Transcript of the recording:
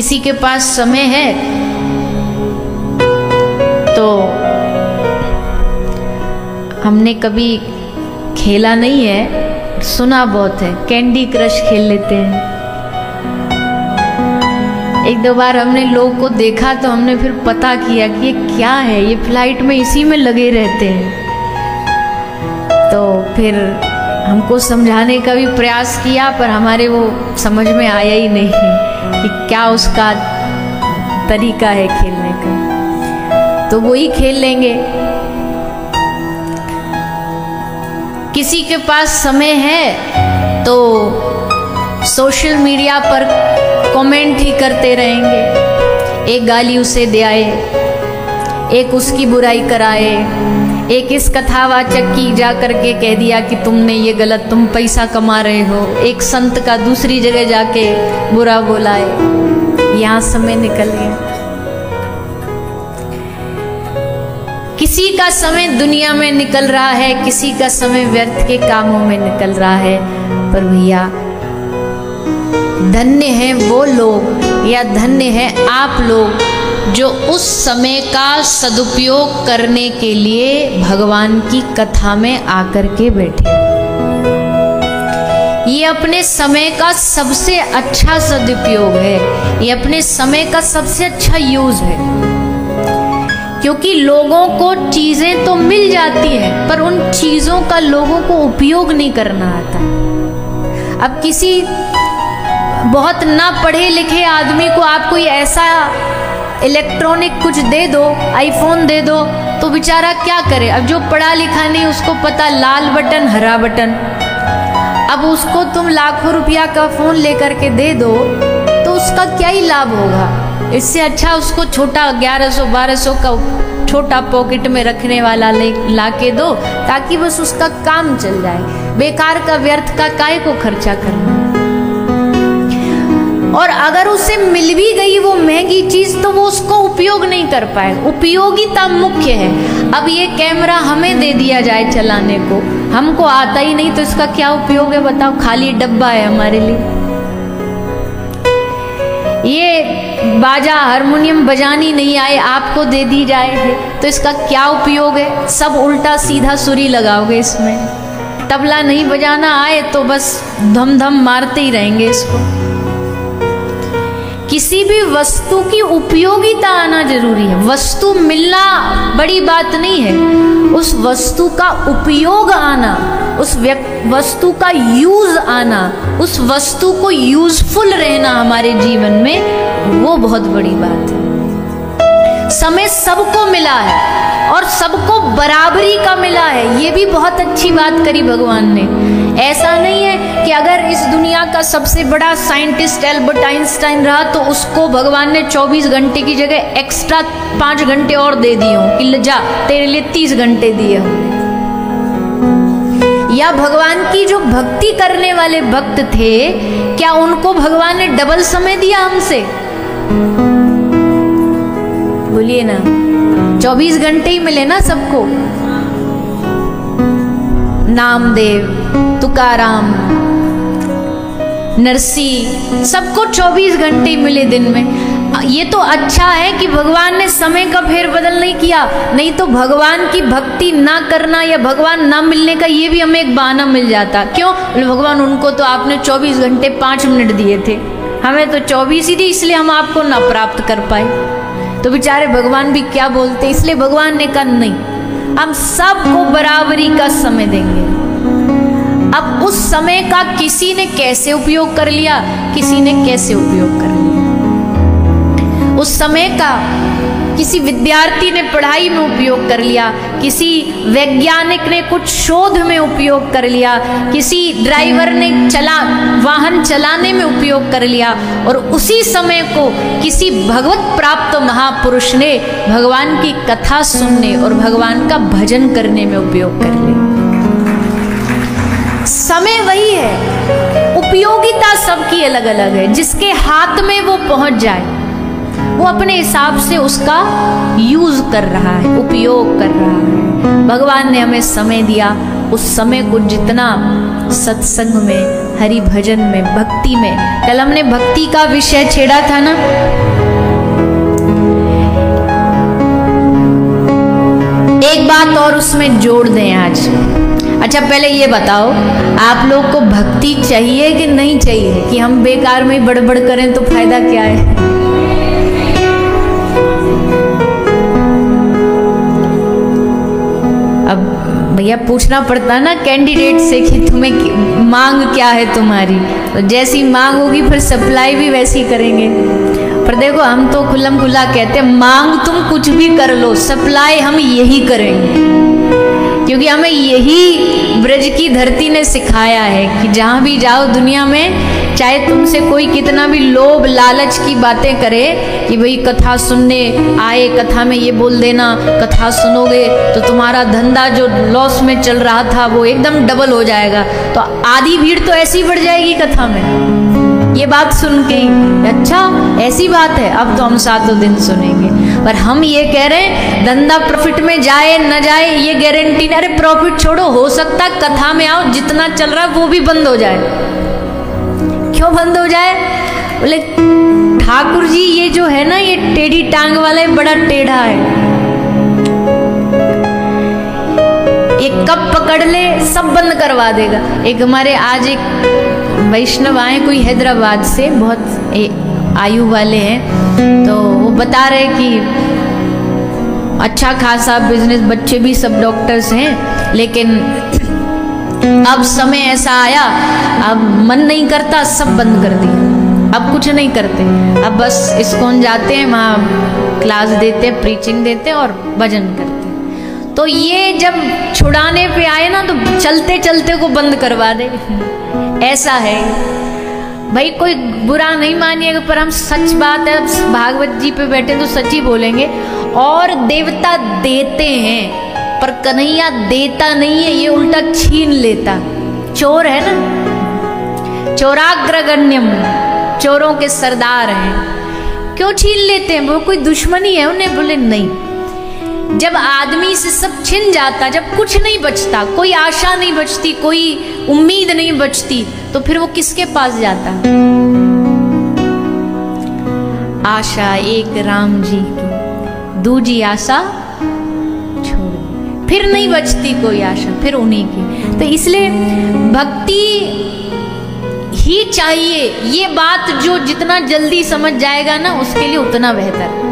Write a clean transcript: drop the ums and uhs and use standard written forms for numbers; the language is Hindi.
किसी के पास समय है तो हमने कभी खेला नहीं है, सुना बहुत है, कैंडी क्रश खेल लेते हैं। एक दो बार हमने लोगों को देखा तो हमने फिर पता किया कि ये क्या है, ये फ्लाइट में इसी में लगे रहते हैं। तो फिर हमको समझाने का भी प्रयास किया पर हमारे वो समझ में आया ही नहीं कि क्या उसका तरीका है खेलने का। तो वही खेल लेंगे। किसी के पास समय है तो सोशल मीडिया पर कमेंट ही करते रहेंगे। एक गाली उसे दे आए, एक उसकी बुराई कराए, एक इस कथावाचक की जा करके कह दिया कि तुमने ये गलत, तुम पैसा कमा रहे हो। एक संत का दूसरी जगह जाके बुरा बोलाए। यहाँ समय निकल गया। किसी का समय दुनिया में निकल रहा है, किसी का समय व्यर्थ के कामों में निकल रहा है। पर भैया धन्य है वो लोग या धन्य है आप लोग जो उस समय का सदुपयोग करने के लिए भगवान की कथा में आकर के बैठे। ये अपने समय का सबसे अच्छा सदुपयोग है, ये अपने समय का सबसे अच्छा यूज है। क्योंकि लोगों को चीजें तो मिल जाती हैं पर उन चीजों का लोगों को उपयोग नहीं करना आता। अब किसी बहुत ना पढ़े लिखे आदमी को आप कोई ऐसा इलेक्ट्रॉनिक कुछ दे दो, आईफोन दे दो, तो बेचारा क्या करे। अब जो पढ़ा लिखा नहीं उसको पता लाल बटन हरा बटन। अब उसको तुम लाखों रुपया का फोन लेकर के दे दो तो उसका क्या ही लाभ होगा। इससे अच्छा उसको छोटा 1100-1200 का छोटा पॉकेट में रखने वाला ला के दो ताकि बस उसका काम चल जाए। बेकार का व्यर्थ का काहे को खर्चा करना। और अगर उसे मिल भी गई वो महंगी चीज तो वो उसको उपयोग नहीं कर पाए। उपयोगिता मुख्य है। अब ये कैमरा हमें दे दिया जाए चलाने को, हमको आता ही नहीं तो इसका क्या उपयोग है बताओ। खाली डब्बा है हमारे लिए। ये बाजा हारमोनियम बजानी नहीं आए आपको दे दी जाए तो इसका क्या उपयोग है। सब उल्टा सीधा सुरी लगाओगे इसमें। तबला नहीं बजाना आए तो बस धम धम मारते ही रहेंगे इसको। किसी भी वस्तु की उपयोगिता आना जरूरी है। वस्तु मिलना बड़ी बात नहीं है, उस वस्तु का उपयोग आना, उस वस्तु का यूज आना, उस वस्तु को यूजफुल रहना हमारे जीवन में, वो बहुत बड़ी बात है। समय सबको मिला है और सबको बराबरी का मिला है। ये भी बहुत अच्छी बात करी भगवान ने। ऐसा नहीं है कि अगर इस दुनिया का सबसे बड़ा साइंटिस्ट एल्बर्ट आइंस्टाइन रहा तो उसको भगवान ने 24 घंटे की जगह एक्स्ट्रा 5 घंटे और दे दिए हों कि जा तेरे लिए 30 घंटे दिए हों। या भगवान की जो भक्ति करने वाले भक्त थे, क्या उनको भगवान ने डबल समय दिया हमसे? बोलिए ना, 24 घंटे ही मिले ना सबको। नामदेव, तुकाराम, नरसी, सबको 24 घंटे मिले दिन में। ये तो अच्छा है कि भगवान ने समय का फेरबदल नहीं किया, नहीं तो भगवान की भक्ति ना करना या भगवान ना मिलने का ये भी हमें एक बहाना मिल जाता। क्यों? भगवान उनको तो आपने 24 घंटे 5 मिनट दिए थे, हमें तो 24 ही दिए, इसलिए हम आपको ना प्राप्त कर पाए। तो बेचारे भगवान भी क्या बोलते। इसलिए भगवान ने कहा नहीं, हम सबको बराबरी का समय देंगे। अब उस समय का किसी ने कैसे उपयोग कर लिया, किसी ने कैसे उपयोग कर लिया। उस समय का किसी विद्यार्थी ने पढ़ाई में उपयोग कर लिया, किसी वैज्ञानिक ने कुछ शोध में उपयोग कर लिया, किसी ड्राइवर ने वाहन चलाने में उपयोग कर लिया, और उसी समय को किसी भगवत प्राप्त महापुरुष ने भगवान की कथा सुनने और भगवान का भजन करने में उपयोग कर लिया। समय वही है, उपयोगिता सबकी अलग अलग है। जिसके हाथ में वो पहुंच जाए वो अपने हिसाब से उसका यूज कर रहा है, उपयोग कर रहा है। भगवान ने हमें समय दिया, उस समय को जितना सत्संग में, हरि भजन में, भक्ति में, कल हमने भक्ति का विषय छेड़ा था ना, एक बात और उसमें जोड़ दें आज। अच्छा पहले ये बताओ, आप लोग को भक्ति चाहिए कि नहीं चाहिए, कि हम बेकार में ही बड़बड़ करें तो फायदा क्या है? अब भैया पूछना पड़ता ना कैंडिडेट से कि तुम्हें मांग क्या है तुम्हारी, तो जैसी मांग होगी फिर सप्लाई भी वैसी करेंगे। पर देखो हम तो खुल्लम खुल्ला कहते हैं, मांग तुम कुछ भी कर लो, सप्लाई हम यही करेंगे, क्योंकि हमें यही ब्रज की धरती ने सिखाया है कि जहाँ भी जाओ दुनिया में, चाहे तुमसे कोई कितना भी लोभ लालच की बातें करे कि भाई कथा सुनने आए, कथा में ये बोल देना, कथा सुनोगे तो तुम्हारा धंधा जो लॉस में चल रहा था वो एकदम डबल हो जाएगा, तो आधी भीड़ तो ऐसी बढ़ जाएगी कथा में ये बात सुन के। अच्छा ऐसी बात है, अब तो हम 7 दिन सुनेंगे। पर हम ये कह रहे हैं धंधा प्रॉफिट में जाए न जाए ये गारंटी नहीं। अरे प्रॉफिट छोड़ो, हो सकता है कथा में आओ जितना चल रहा है वो भी बंद हो जाए। क्यों बंद हो जाए? बोले ठाकुर जी ये जो है ना, ये टेढ़ी टांग वाला बड़ा टेढ़ा है, एक कप पकड़ ले सब बंद करवा देगा। एक हमारे आज एक वैष्णव आए कोई हैदराबाद से, बहुत आयु वाले हैं, तो वो बता रहे कि अच्छा खासा बिजनेस, बच्चे भी सब डॉक्टर्स हैं, लेकिन अब समय ऐसा आया अब मन नहीं करता, सब बंद कर दिया, अब कुछ नहीं करते, अब बस इस्कॉन जाते हैं, वहाँ क्लास देते हैं, प्रीचिंग देते हैं और भजन करते हैं। तो ये जब छुड़ाने पे आए ना तो चलते चलते को बंद करवा दे, ऐसा है भाई। कोई बुरा नहीं मानिएगा, पर हम सच बात है, भागवत जी पे बैठे तो सच ही बोलेंगे। और देवता देते हैं पर कन्हैया देता नहीं है, ये उल्टा छीन लेता। चोर है ना, चोराग्रगण्यम, चोरों के सरदार हैं, क्यों छीन लेते हैं? वो कोई दुश्मनी है उन्हें? बोले नहीं। जब आदमी से सब छिन जाता, जब कुछ नहीं बचता, कोई आशा नहीं बचती, कोई उम्मीद नहीं बचती, तो फिर वो किसके पास जाता? आशा एक राम जी की, दूजी आशा छोड़, फिर नहीं बचती कोई आशा, फिर उन्हीं की। तो इसलिए भक्ति ही चाहिए, ये बात जो जितना जल्दी समझ जाएगा ना उसके लिए उतना बेहतर।